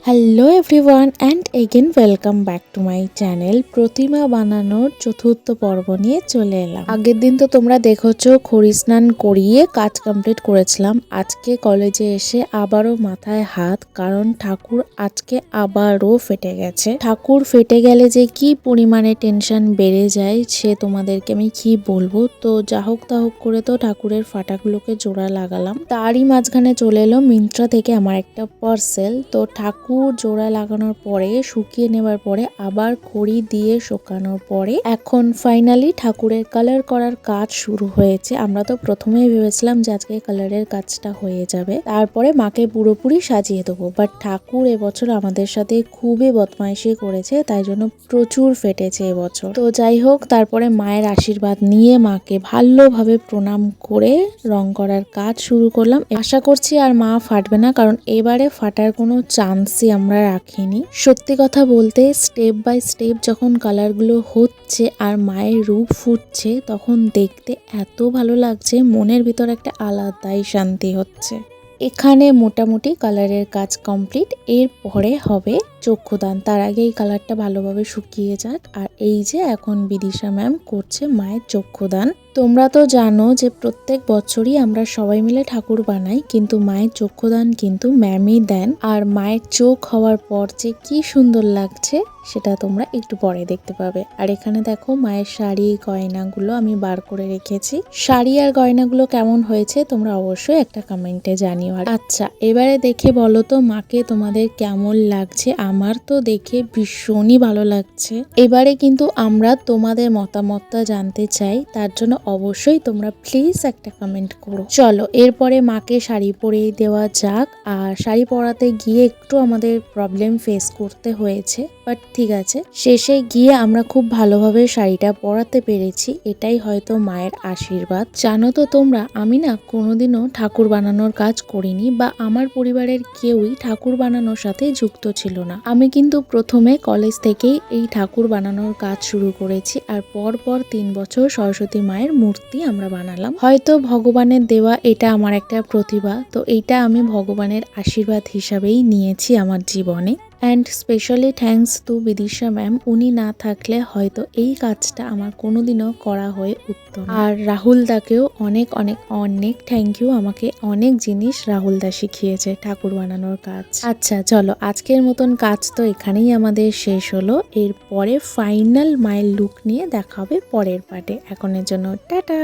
Hello everyone and again welcome back to my channel. প্রতিমা বানানোর চতুর্থ পর্ব নিয়ে চলে এলাম। আগের দিন তো তোমরা দেখেছো খড়ি স্নান করিয়ে কাজ কমপ্লিট করেছিলাম। আজকে কলেজে এসে আবারও মাথায় হাত, কারণ ঠাকুর আজকে আবারও ফেটে গেছে। ঠাকুর ফেটে গেলে যে কি পরিমাণে টেনশন বেড়ে যায় সে তোমাদেরকে আমি কি বলবো। তো যা হোক তা হোক করে তো ঠাকুরের ফাটাগুলোকে জোড়া লাগালাম। তারই মাঝখানে চলে এলো মিন্ত্রা থেকে আমার একটা পার্সেল। তো ঠাকুর জোড়া লাগানোর পরে শুকিয়ে নেবার পরে আবার খড়ি দিয়ে শুকানোর পরে এখন ফাইনালি ঠাকুরের কালার করার কাজ শুরু হয়েছে। আমরা তো প্রথমেই ভেবেছিলাম যে আজকে কালারের কাজটা হয়ে যাবে, তারপরে মাকে পুরোপুরি সাজিয়ে দেবো। বাট ঠাকুর এবছর আমাদের সাথে খুবই বদমাইশি করেছে, তাই জন্য প্রচুর ফেটেছে এবছর। তো যাই হোক, তারপরে মায়ের আশীর্বাদ নিয়ে মাকে ভালোভাবে প্রণাম করে রং করার কাজ শুরু করলাম। আশা করছি আর মা ফাটবে না, কারণ এবারে ফাটার কোনো চান্সই আমরা রাখিনি। সত্যি কথা বলতে স্টেপ বাই স্টেপ যখন কালারগুলো হচ্ছে আর মায়ের রূপ ফুটছে তখন দেখতে এত ভালো লাগছে, মনের ভিতর একটা আলাদাই শান্তি হচ্ছে। এখানে মোটামুটি কালারের কাজ কমপ্লিট, এরপরে হবে চক্ষুদান। তার আগে এই কালারটা ভালোভাবে শুকিয়ে যাক। আর এই যে এখন বিদিশা ম্যাম করছে মায়ের চক্ষুদান। তোমরা তো জানো যে প্রত্যেক বছরই আমরা সবাই মিলে ঠাকুর বানাই, কিন্তু মায়ের চক্ষুদান কিন্তু ম্যামই দেন। আর মায়ের চোখ হওয়ার পর যে কি সুন্দর লাগছে সেটা তোমরা একটু পরে দেখতে পাবে। আর এখানে দেখো মায়ের শাড়ি গয়নাগুলো আমি বার করে রেখেছি। শাড়ি আর গয়নাগুলো কেমন হয়েছে তোমরা অবশ্যই একটা কমেন্টে জানিও। আর আচ্ছা, এবারে দেখে বলো তো মাকে তোমাদের কেমন লাগছে। আমার তো দেখে ভীষণই ভালো লাগছে। এবারে কিন্তু আমরা তোমাদের মতামতটা জানতে চাই, তার জন্য অবশ্যই তোমরা প্লিজ একটা কমেন্ট করো। চলো এরপরে মাকে শাড়ি পরিয়ে দেওয়া যাক। আর শাড়ি পরাতে গিয়ে একটু আমাদের প্রবলেম ফেস করতে হয়েছে, বাট ঠিক আছে, শেষে গিয়ে আমরা খুব ভালোভাবে শাড়িটা পরাতে পেরেছি। এটাই হয়তো মায়ের আশীর্বাদ। জানো তো তোমরা, আমি না কোনোদিনও ঠাকুর বানানোর কাজ করিনি, বা আমার পরিবারের কেউই ঠাকুর বানানোর সাথে যুক্ত ছিল না। আমি কিন্তু প্রথমে কলেজ থেকেই এই ঠাকুর বানানোর কাজ শুরু করেছি। আর পর 3 বছর সরস্বতী মায়ের মূর্তি আমরা বানালাম। হয়তো ভগবানের দেওয়া এটা আমার একটা প্রতিভা, তো এইটা আমি ভগবানের আশীর্বাদ হিসাবেই নিয়েছি আমার জীবনে। And specially thanks to Bidisha ma'am. উনি না থাকলে হয়তো এই কাজটা আমার কোনোদিনও করা হয়ে উঠত না। আর রাহুল দাকেও অনেক অনেক অনেক থ্যাংক ইউ। আমাকে অনেক জিনিস রাহুল দা শিখিয়েছে ঠাকুর বানানোর কাজ। আচ্ছা চলো, আজকের মতন কাজ তো এখানেই আমাদের শেষ হলো। এরপরে ফাইনাল মায়ের লুক নিয়ে দেখা হবে পরের পার্টে। এখনের জন্য টাটা।